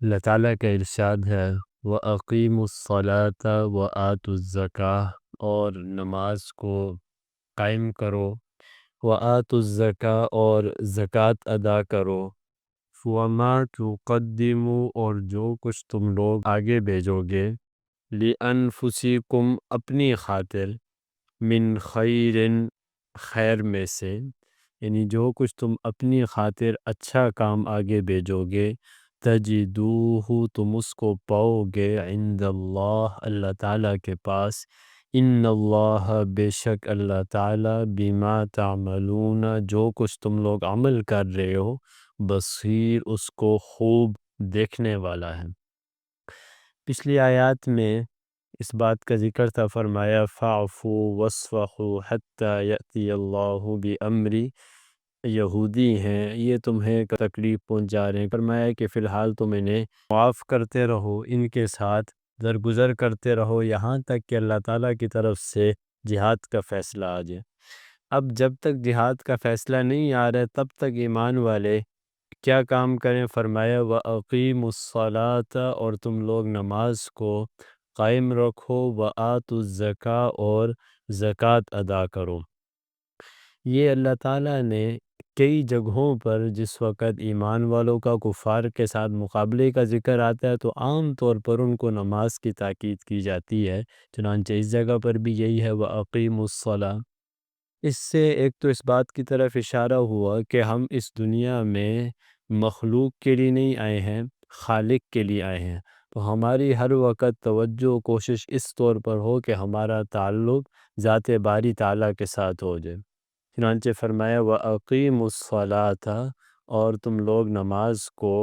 اللہ تعالیٰ کا ارشاد ہے وَأَقِیمُوا الصَّلَاةَ وَآتُوا الزَّکَاۃَ، اور نماز کو قائم کرو، وَآتُوا الزَّکَاۃَ اور زکوٰۃ ادا کرو، وَمَا تُقَدِّمُوا اور جو کچھ تم لوگ آگے بھیجو گے، لِأَنفُسِکُم اپنی خاطر، من خیرن خیر میں سے، یعنی جو کچھ تم اپنی خاطر اچھا کام آگے بھیجو گے، تجدوہ تم اس کو پاؤ گے، عند اللہ اللہ تعالیٰ کے پاس، ان اللہ بے شک اللہ تعالیٰ بما تعملون جو کچھ تم لوگ عمل کر رہے ہو، بصیر اس کو خوب دیکھنے والا ہے۔ پچھلی آیات میں اس بات کا ذکر تھا، فرمایا فَاعْفُوا وَاصْفَحُوا حَتَّى يَأْتِيَ اللَّهُ بِأَمْرِهِ، یہودی ہیں یہ تمہیں تکلیف پہنچا رہے ہیں، فرمایا کہ فی الحال تم انہیں معاف کرتے رہو، ان کے ساتھ درگزر کرتے رہو یہاں تک کہ اللہ تعالیٰ کی طرف سے جہاد کا فیصلہ آ جائے۔ اب جب تک جہاد کا فیصلہ نہیں آ رہا تب تک ایمان والے کیا کام کریں؟ فرمایا وَأَقِیمُوا الصَّلَاةَ اور تم لوگ نماز کو قائم رکھو، وَآتُوا الزَّکَاۃَ اور زکوٰۃ ادا کرو۔ یہ اللہ تعالیٰ نے کئی جگہوں پر جس وقت ایمان والوں کا کفار کے ساتھ مقابلے کا ذکر آتا ہے تو عام طور پر ان کو نماز کی تاکید کی جاتی ہے، چنانچہ اس جگہ پر بھی یہی ہے وَأَقِیمُوا الصَّلَاةَ۔ اس سے ایک تو اس بات کی طرف اشارہ ہوا کہ ہم اس دنیا میں مخلوق کے لیے نہیں آئے ہیں، خالق کے لیے آئے ہیں، تو ہماری ہر وقت توجہ و کوشش اس طور پر ہو کہ ہمارا تعلق ذات باری تعالیٰ کے ساتھ ہو جائے۔ چنانچہ فرمایا وَأَقِیمُوا الصَّلَاةَ اور تم لوگ نماز کو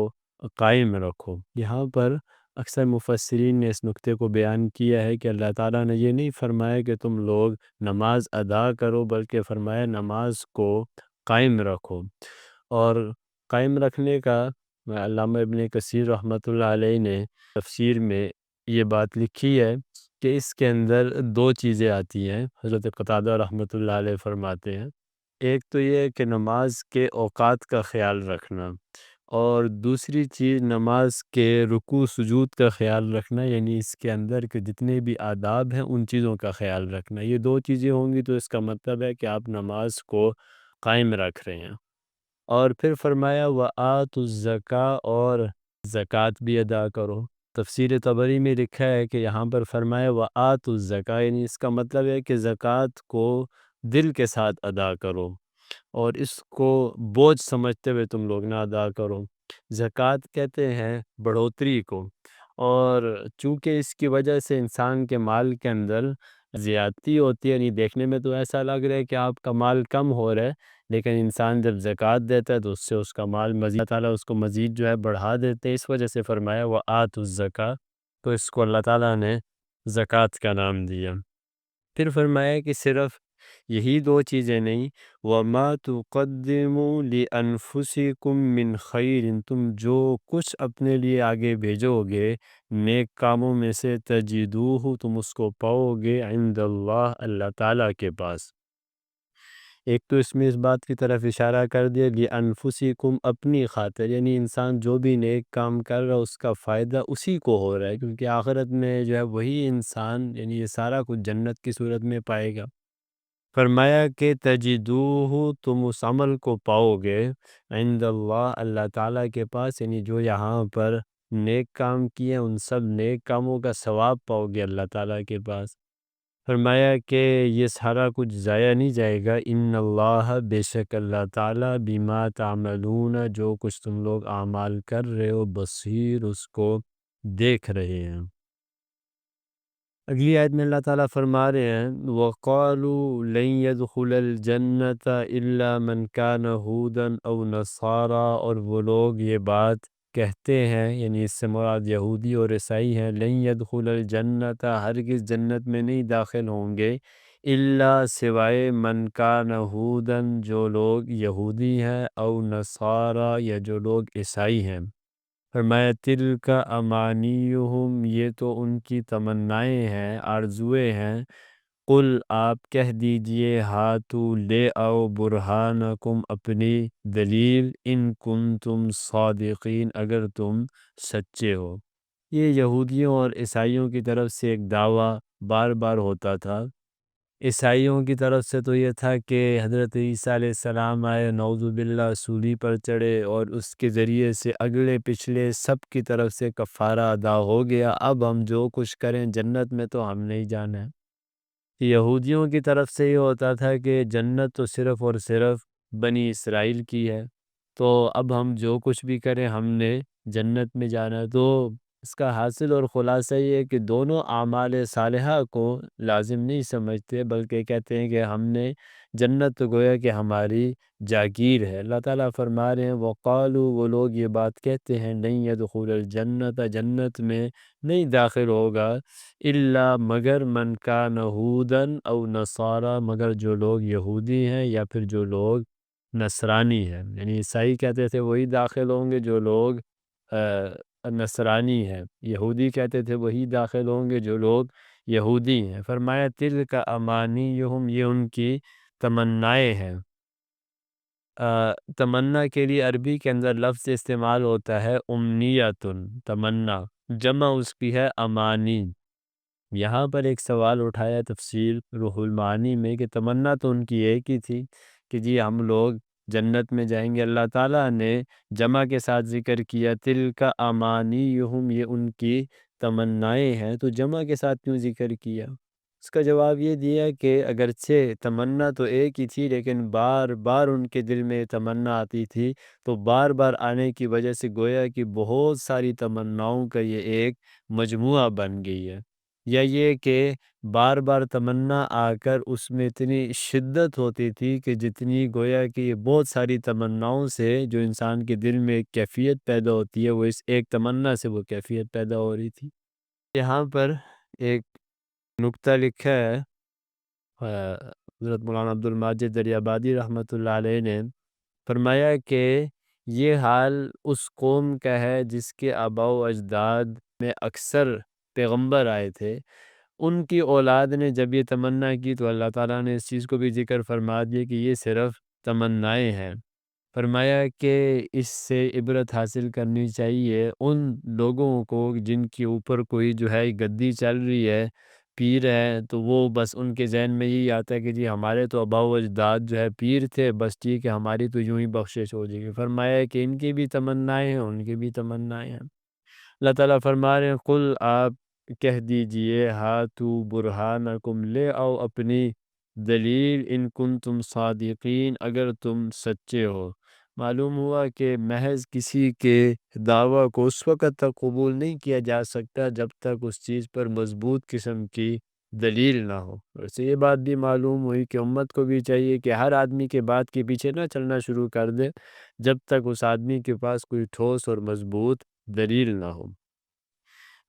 قائم رکھو۔ یہاں پر اکثر مفسرین نے اس نقطے کو بیان کیا ہے کہ اللہ تعالیٰ نے یہ نہیں فرمایا کہ تم لوگ نماز ادا کرو، بلکہ فرمایا نماز کو قائم رکھو۔ اور قائم رکھنے کا علامہ ابن کثیر رحمۃ اللہ علیہ نے تفسیر میں یہ بات لکھی ہے کہ اس کے اندر دو چیزیں آتی ہیں، حضرت قتادہ رحمۃ اللہ علیہ فرماتے ہیں، ایک تو یہ ہے کہ نماز کے اوقات کا خیال رکھنا، اور دوسری چیز نماز کے رکوع سجود کا خیال رکھنا، یعنی اس کے اندر کے جتنے بھی آداب ہیں ان چیزوں کا خیال رکھنا۔ یہ دو چیزیں ہوں گی تو اس کا مطلب ہے کہ آپ نماز کو قائم رکھ رہے ہیں۔ اور پھر فرمایا وَآتُوا الزَّکَاۃَ اور زکوٰۃ بھی ادا کرو۔ تفسیر طبری میں لکھا ہے کہ یہاں پر فرمایا وَآتُوا الزَّکَاۃَ، یعنی اس کا مطلب ہے کہ زکوٰۃ کو دل کے ساتھ ادا کرو اور اس کو بوجھ سمجھتے ہوئے تم لوگ نہ ادا کرو۔ زکوٰۃ کہتے ہیں بڑھوتری کو، اور چونکہ اس کی وجہ سے انسان کے مال کے اندر زیادتی ہوتی ہے، یعنی دیکھنے میں تو ایسا لگ رہا ہے کہ آپ کا مال کم ہو رہا ہے، لیکن انسان جب زکوٰۃ دیتا ہے تو اس سے اس کا مال مزید اللہ تعالیٰ اس کو مزید جو ہے بڑھا دیتے ہیں، اس وجہ سے فرمایا وَآتُوا الزَّکَاۃَ، تو اس کو اللہ تعالیٰ نے زکوٰۃ کا نام دیا۔ پھر فرمایا کہ صرف یہی دو چیزیں نہیں، وَمَا تُقَدِّمُوا لِأَنفُسِکُم مِّن خَیْرٍ تم جو کچھ اپنے لیے آگے بھیجو گے نیک کاموں میں سے، تجدوہ تم اس کو پاؤ گے، عند اللہ اللہ تعالیٰ کے پاس۔ ایک تو اس میں اس بات کی طرف اشارہ کر دیا لِأَنفُسِکُم اپنی خاطر، یعنی انسان جو بھی نیک کام کر رہا ہے اس کا فائدہ اسی کو ہو رہا ہے، کیونکہ آخرت میں جو ہے وہی انسان یعنی یہ سارا کچھ جنت کی صورت میں پائے گا۔ فرمایا کہ تجدوہ تم اس عمل کو پاؤ گے، عند اللہ اللہ تعالیٰ کے پاس، یعنی جو یہاں پر نیک کام کیے ان سب نیک کاموں کا ثواب پاؤ گے اللہ تعالیٰ کے پاس۔ فرمایا کہ یہ سارا کچھ ضائع نہیں جائے گا، ان اللہ بے شک اللہ تعالیٰ بما تعملون جو کچھ تم لوگ اعمال کر رہے ہو، بصیر اس کو دیکھ رہے ہیں۔ اگلی آیت میں اللہ تعالیٰ فرما رہے ہیں وَقَالُوا لَن يَدْخُلَ الْجَنَّةَ إِلَّا مَنْ كَانَ هُودًا أَوْ نَصَارَىٰ، اور وہ لوگ یہ بات کہتے ہیں، یعنی اس سے مراد یہودی اور عیسائی ہیں، لَن يَدْخُلَ الْجَنَّةَ ہرگز جنت میں نہیں داخل ہوں گے، إِلَّا سوائے مَنْ كَانَ هُودًا جو لوگ یہودی ہیں، أَوْ نَصَارَىٰ یا جو لوگ عیسائی ہیں۔ فرمایا تِلْکَ أَمَانِیُّہُمْ یہ تو ان کی تمنائیں ہیں، آرزوئیں ہیں، قل آپ کہہ دیجئے ہاتو لے آؤ برہانکم اپنی دلیل ان کنتم صادقین اگر تم سچے ہو۔ یہ یہودیوں اور عیسائیوں کی طرف سے ایک دعویٰ بار بار ہوتا تھا۔ عیسائیوں کی طرف سے تو یہ تھا کہ حضرت عیسیٰ علیہ السلام آئے، نعوذ باللہ صلیب پر چڑھے اور اس کے ذریعے سے اگلے پچھلے سب کی طرف سے کفارہ ادا ہو گیا، اب ہم جو کچھ کریں جنت میں تو ہم نہیں جانا ہے۔ یہودیوں کی طرف سے یہ ہوتا تھا کہ جنت تو صرف اور صرف بنی اسرائیل کی ہے، تو اب ہم جو کچھ بھی کریں ہم نے جنت میں جانا ہے۔ تو اس کا حاصل اور خلاصہ یہ ہے کہ دونوں اعمال صالحہ کو لازم نہیں سمجھتے، بلکہ کہتے ہیں کہ ہم نے جنت تو گویا کہ ہماری جاگیر ہے۔ اللہ تعالیٰ فرما رہے ہیں وقالو، وہ لوگ یہ بات کہتے ہیں نہیں يدخل الجنت، جنت میں نہیں داخل ہوگا الا مگر من کان ہودن او نصارا، مگر جو لوگ یہودی ہیں یا پھر جو لوگ نصرانی ہیں، یعنی عیسائی کہتے تھے وہی داخل ہوں گے جو لوگ نصرانی ہیں، یہودی کہتے تھے وہی داخل ہوں گے جو لوگ یہودی ہیں۔ فرمایا تلک امانیہم، یہ ان کی تمنائیں ہیں۔ تمنا کے لیے عربی کے اندر لفظ استعمال ہوتا ہے امنیتن، تمنا، جمع اس کی ہے امانی۔ یہاں پر ایک سوال اٹھایا تفسیر روح المعانی میں کہ تمنا تو ان کی ایک ہی تھی کہ جی ہم لوگ جنت میں جائیں گے، اللہ تعالیٰ نے جمع کے ساتھ ذکر کیا تلک امانیہم، یہ ان کی تمنائیں ہیں، تو جمع کے ساتھ کیوں ذکر کیا؟ اس کا جواب یہ دیا کہ اگرچہ تمنا تو ایک ہی تھی لیکن بار بار ان کے دل میں تمنا آتی تھی، تو بار بار آنے کی وجہ سے گویا کہ بہت ساری تمناؤں کا یہ ایک مجموعہ بن گئی ہے، یا یہ کہ بار بار تمنا آ کر اس میں اتنی شدت ہوتی تھی کہ جتنی گویا کہ یہ بہت ساری تمناؤں سے جو انسان کے دل میں ایک کیفیت پیدا ہوتی ہے، وہ اس ایک تمنا سے وہ کیفیت پیدا ہو رہی تھی۔ یہاں پر ایک نکتہ لکھا ہے حضرت مولانا عبد الماجد دریابادی رحمۃ اللہ علیہ نے، فرمایا کہ یہ حال اس قوم کا ہے جس کے آباء و اجداد میں اکثر پیغمبر آئے تھے، ان کی اولاد نے جب یہ تمنا کی تو اللہ تعالیٰ نے اس چیز کو بھی ذکر فرما دیا کہ یہ صرف تمنائیں ہیں۔ فرمایا کہ اس سے عبرت حاصل کرنی چاہیے ان لوگوں کو جن کے اوپر کوئی جو ہے گدی چل رہی ہے، پیر ہے، تو وہ بس ان کے ذہن میں یہی آتا ہے کہ جی ہمارے تو آباء و اجداد جو ہے پیر تھے، بس ٹھیک ہے ہماری تو یوں ہی بخشش ہو جائے گی۔ فرمایا کہ ان کی بھی تمنائیں ہیں، ان کی بھی تمنائیں ہیں۔ اللہ تعالیٰ فرما رہے ہیں قل آپ کہہ دیجئے ہاتو برہانکم، لے آؤ اپنی دلیل ان کنتم صادقین اگر تم سچے ہو۔ معلوم ہوا کہ محض کسی کے دعویٰ کو اس وقت تک قبول نہیں کیا جا سکتا جب تک اس چیز پر مضبوط قسم کی دلیل نہ ہو۔ ویسے یہ بات بھی معلوم ہوئی کہ امت کو بھی چاہیے کہ ہر آدمی کے بات کے پیچھے نہ چلنا شروع کر دے جب تک اس آدمی کے پاس کوئی ٹھوس اور مضبوط دلیل نہ ہو۔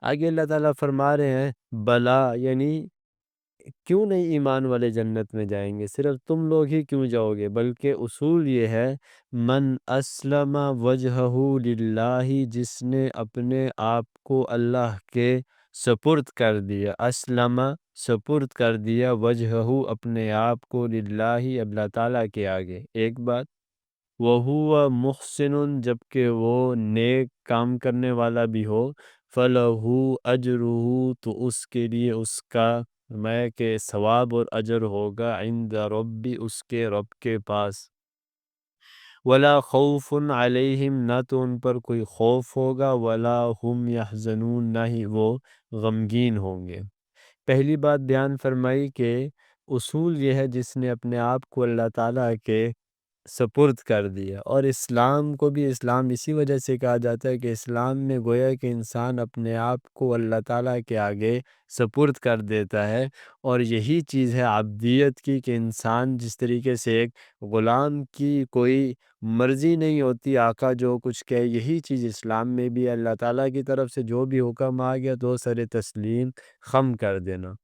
آگے اللہ تعالیٰ فرما رہے ہیں بلا، یعنی کیوں نہیں ایمان والے جنت میں جائیں گے، صرف تم لوگ ہی کیوں جاؤ گے، بلکہ اصول یہ ہے من اسلم وجہہ للہ، جس نے اپنے آپ کو اللہ کے سپرد کر دیا، اسلم سپرد کر دیا، وجہہ اپنے آپ کو، للہ اللہ تعالیٰ کے آگے، ایک بات، وَهُوَ مُحْسِنٌ جبکہ وہ نیک کام کرنے والا بھی ہو، فَلَهُ أَجْرُهُ تو اس کے لیے اس کا میں کہ ثواب اور اجر ہوگا، عند ربی اس کے رب کے پاس، وَلَا خَوْفٌ عَلَيْهِمْ نہ تو ان پر کوئی خوف ہوگا، وَلَا هُمْ يَحْزَنُونَ نہ ہی وہ غمگین ہوں گے۔ پہلی بات بیان فرمائی کہ اصول یہ ہے جس نے اپنے آپ کو اللہ تعالیٰ کے سپرد کر دیا، اور اسلام کو بھی اسلام اسی وجہ سے کہا جاتا ہے کہ اسلام میں گویا کہ انسان اپنے آپ کو اللہ تعالیٰ کے آگے سپرد کر دیتا ہے، اور یہی چیز ہے عبدیت کی کہ انسان جس طریقے سے ایک غلام کی کوئی مرضی نہیں ہوتی، آقا جو کچھ کہے یہی چیز اسلام میں بھی ہے، اللہ تعالیٰ کی طرف سے جو بھی حکم آ گیا تو سر تسلیم خم کر دینا۔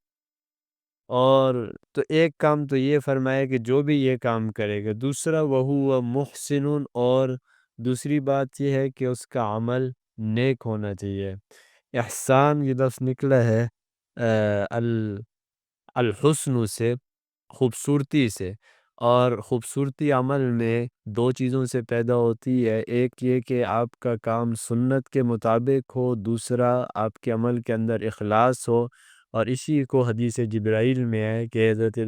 اور تو ایک کام تو یہ فرمایا کہ جو بھی یہ کام کرے گا، دوسرا وَهُوَ مُحْسِنٌ، اور دوسری بات یہ ہے کہ اس کا عمل نیک ہونا چاہیے۔ احسان یہ لفظ نکلا ہے الحسن سے، خوبصورتی سے۔ اور خوبصورتی عمل میں دو چیزوں سے پیدا ہوتی ہے، ایک یہ کہ آپ کا کام سنت کے مطابق ہو، دوسرا آپ کے عمل کے اندر اخلاص ہو۔ اور اسی کو حدیث جبرائیل میں ہے کہ حضرت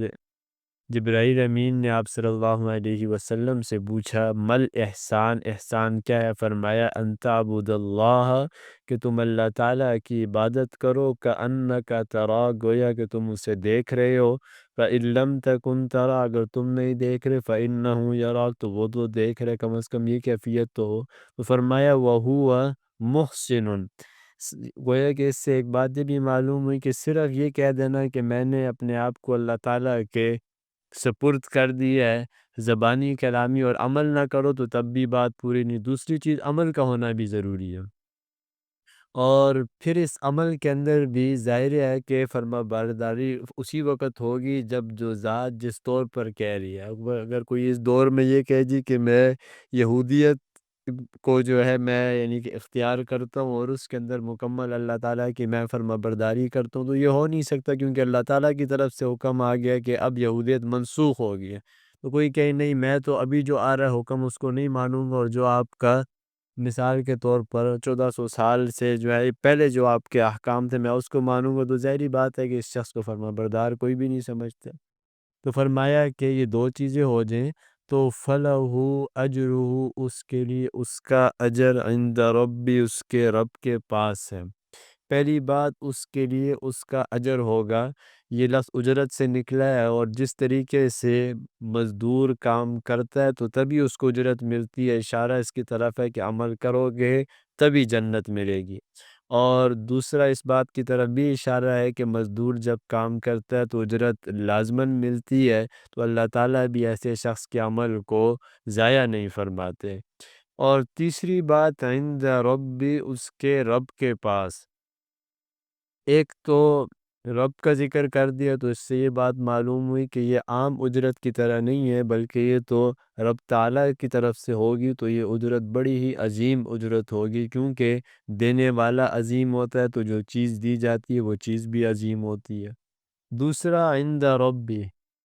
جبرائیل امین نے آپ صلی اللہ علیہ وسلم سے پوچھا مل احسان، احسان کیا ہے؟ فرمایا ان تعبد اللہ، کہ تم اللہ تعالیٰ کی عبادت کرو، کأنک ترا، گویا کہ تم اسے دیکھ رہے ہو، فإن لم تکن ترا، اگر تم نہیں دیکھ رہے، فإنہ یراک، تو وہ تو دیکھ رہے، کم از کم یہ کیفیت تو ہو۔ تو فرمایا وہو محسن، گویا کہ اس سے ایک بات یہ بھی معلوم ہوئی کہ صرف یہ کہہ دینا کہ میں نے اپنے آپ کو اللہ تعالیٰ کے سپرد کر دیا ہے، زبانی کلامی، اور عمل نہ کرو تو تب بھی بات پوری نہیں، دوسری چیز عمل کا ہونا بھی ضروری ہے۔ اور پھر اس عمل کے اندر بھی ظاہر ہے کہ فرما برداری اسی وقت ہوگی جب جو ذات جس طور پر کہہ رہی ہے، اگر کوئی اس دور میں یہ کہے جی کہ میں یہودیت کو جو ہے میں یعنی کہ اختیار کرتا ہوں اور اس کے اندر مکمل اللہ تعالیٰ کی میں فرما برداری کرتا ہوں، تو یہ ہو نہیں سکتا، کیونکہ اللہ تعالیٰ کی طرف سے حکم آ گیا کہ اب یہودیت منسوخ ہو گئی ہے۔ تو کوئی کہے نہیں میں تو ابھی جو آ رہا ہے حکم اس کو نہیں مانوں گا، اور جو آپ کا مثال کے طور پر 1400 سال سے جو ہے پہلے جو آپ کے احکام تھے میں اس کو مانوں گا، تو ظاہری بات ہے کہ اس شخص کو فرما بردار کوئی بھی نہیں سمجھتے۔ تو فرمایا کہ یہ دو چیزیں ہو جائیں تو فَلَهُ أَجْرُهُ، اس کے لیے اس کا اجر عند ربی، اس کے رب کے پاس ہے۔ پہلی بات اس کے لیے اس کا اجر ہوگا، یہ لفظ اجرت سے نکلا ہے، اور جس طریقے سے مزدور کام کرتا ہے تو تبھی اس کو اجرت ملتی ہے، اشارہ اس کی طرف ہے کہ عمل کرو گے تبھی جنت ملے گی۔ اور دوسرا اس بات کی طرف بھی اشارہ ہے کہ مزدور جب کام کرتا ہے تو اجرت لازماً ملتی ہے، تو اللہ تعالیٰ بھی ایسے شخص کے عمل کو ضائع نہیں فرماتے۔ اور تیسری بات عند ربی، اس کے رب کے پاس، ایک تو رب کا ذکر کر دیا تو اس سے یہ بات معلوم ہوئی کہ یہ عام اجرت کی طرح نہیں ہے، بلکہ یہ تو رب تعالیٰ کی طرف سے ہوگی، تو یہ اجرت بڑی ہی عظیم اجرت ہوگی، کیونکہ دینے والا عظیم ہوتا ہے تو جو چیز دی جاتی ہے وہ چیز بھی عظیم ہوتی ہے۔ دوسرا عند ربی،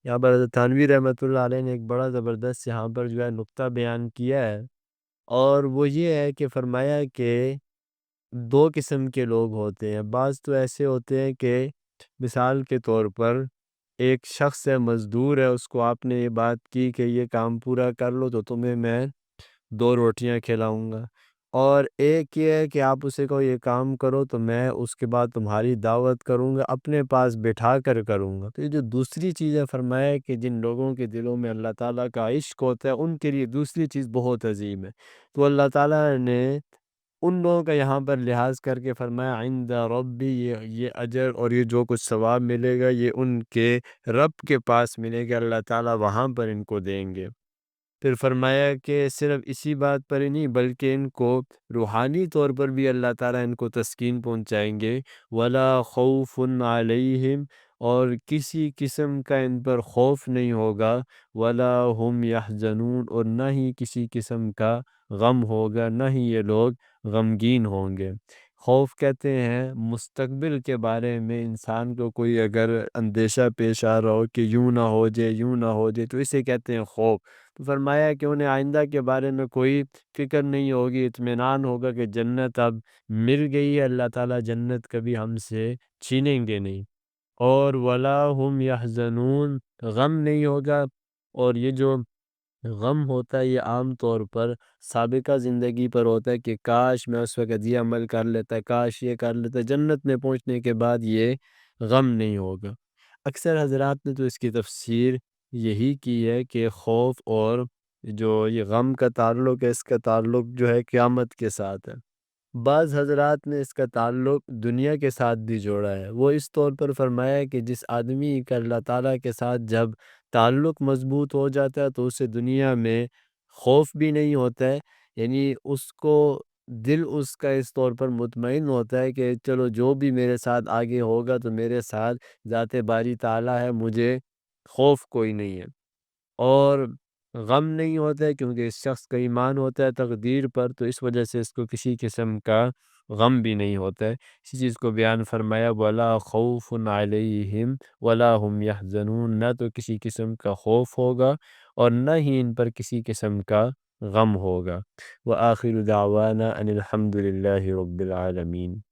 یہاں پر حضرت تھانوی رحمۃ اللہ علیہ نے ایک بڑا زبردست یہاں پر جو ہے نقطہ بیان کیا ہے، اور وہ یہ ہے کہ فرمایا کہ دو قسم کے لوگ ہوتے ہیں، بعض تو ایسے ہوتے ہیں کہ مثال کے طور پر ایک شخص ہے، مزدور ہے، اس کو آپ نے یہ بات کی کہ یہ کام پورا کر لو تو تمہیں میں 2 روٹیاں کھلاؤں گا، اور ایک یہ ہے کہ آپ اسے کہو یہ کام کرو تو میں اس کے بعد تمہاری دعوت کروں گا، اپنے پاس بٹھا کر کروں گا۔ تو یہ جو دوسری چیز ہے، فرمایا کہ جن لوگوں کے دلوں میں اللہ تعالیٰ کا عشق ہوتا ہے ان کے لیے دوسری چیز بہت عظیم ہے، تو اللہ تعالیٰ نے ان لوگوں کا یہاں پر لحاظ کر کے فرمایا عند ربی، یہ اجر اور یہ جو کچھ ثواب ملے گا یہ ان کے رب کے پاس ملے گا، اللہ تعالیٰ وہاں پر ان کو دیں گے۔ پھر فرمایا کہ صرف اسی بات پر ہی نہیں بلکہ ان کو روحانی طور پر بھی اللہ تعالیٰ ان کو تسکین پہنچائیں گے، ولا خوف علیہم، اور کسی قسم کا ان پر خوف نہیں ہوگا، ولا هم یحزنون، اور نہ ہی کسی قسم کا غم ہوگا، نہ ہی یہ لوگ غمگین ہوں گے۔ خوف کہتے ہیں مستقبل کے بارے میں انسان کو کوئی اگر اندیشہ پیش آ رہا ہو کہ یوں نہ ہو جائے، یوں نہ ہو جائے، تو اسے کہتے ہیں خوف۔ تو فرمایا کہ انہیں آئندہ کے بارے میں کوئی فکر نہیں ہوگی، اطمینان ہوگا کہ جنت اب مل گئی ہے، اللہ تعالیٰ جنت کبھی ہم سے چھینیں گے نہیں، اور ولا هم یحزنون، غم نہیں ہوگا۔ اور یہ جو غم ہوتا ہے یہ عام طور پر سابقہ زندگی پر ہوتا ہے کہ کاش میں اس وقت یہ عمل کر لیتا، کاش یہ کر لیتا، جنت میں پہنچنے کے بعد یہ غم نہیں ہوگا۔ اکثر حضرات نے تو اس کی تفسیر یہی کی ہے کہ خوف اور جو یہ غم کا تعلق ہے، اس کا تعلق جو ہے قیامت کے ساتھ ہے۔ بعض حضرات نے اس کا تعلق دنیا کے ساتھ بھی جوڑا ہے، وہ اس طور پر فرمایا ہے کہ جس آدمی کا اللہ تعالیٰ کے ساتھ جب تعلق مضبوط ہو جاتا ہے تو اسے دنیا میں خوف بھی نہیں ہوتا ہے، یعنی اس کو دل اس کا اس طور پر مطمئن ہوتا ہے کہ چلو جو بھی میرے ساتھ آگے ہوگا تو میرے ساتھ ذات باری تعالیٰ ہے، مجھے خوف کوئی نہیں ہے۔ اور غم نہیں ہوتا ہے کیونکہ اس شخص کا ایمان ہوتا ہے تقدیر پر، تو اس وجہ سے اس کو کسی قسم کا غم بھی نہیں ہوتا ہے۔ اسی چیز کو بیان فرمایا وَلَا خَوْفٌ عَلَيْهِمْ وَلَا هُمْ يَحْزَنُونَ، نہ تو کسی قسم کا خوف ہوگا اور نہ ہی ان پر کسی قسم کا غم ہوگا۔ وَآخِرُ دَعْوَانَا أَنِ الْحَمْدُ لِلَّهِ رَبِّ الْعَالَمِينَ۔